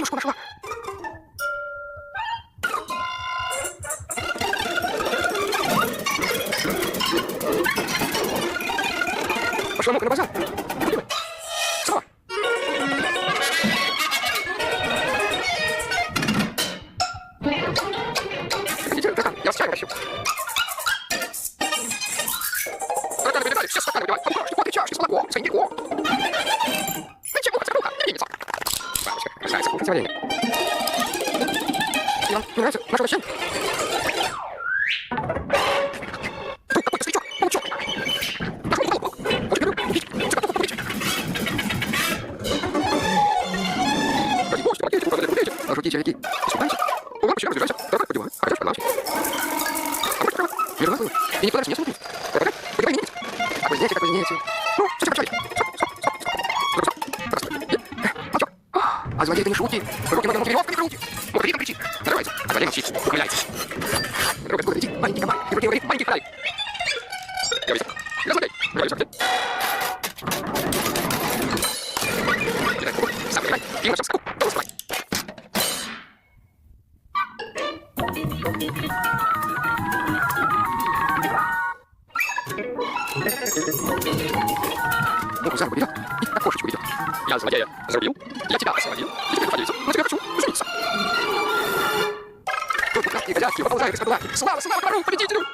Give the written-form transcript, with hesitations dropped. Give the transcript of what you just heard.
девушку нашла. Пошла ну-ка на базар. Сова. Хотите, таракан, я вас чаем тащу. Тараканы выбегали, все стаканы выпивают. Помпушки, кофе, чашки с молоком, с коньяком. Зачем ухо, царапуха, любимица. Бабочка, красавица, кухня сегодня. Иван, мне нравится наше угощение. Фу, какой-то старичок, паучок. Пошел в голову. Вот теперь убить, цикатов побить. Ради бога, помогите, управляйте, убейте. Пошутите, реки. Снимайте. Угадайте, разбирайся. Давай, подевай. Хотя что, подавайте. А вот прямо. Мирно было. И никуда не смотри. Подавай, подавай, не видите. А вы знаете, как вы знаете. Ну, что тебе почали? А злодей, ты не шути. Руки мои, веревками крути. Ну, кричи, кричи. Нарывайте. А злодей молчит. Ухмыляйтесь. Друг откуда летит маленький комар. И руки говорит маленький фонарик. Я висок. Я злодей. Говорю, злодей. Кидай кубок. Сам кидай. И на всем скаку. Голос давай. Ну, за руку берет и на кошечку ведет. Я злодея зарубил, я тебя освободил, и теперь поделиться, на тебя хочу жениться. Тут краски, козявки, поползают из-под лаки. Слава, слава, вору, победителю!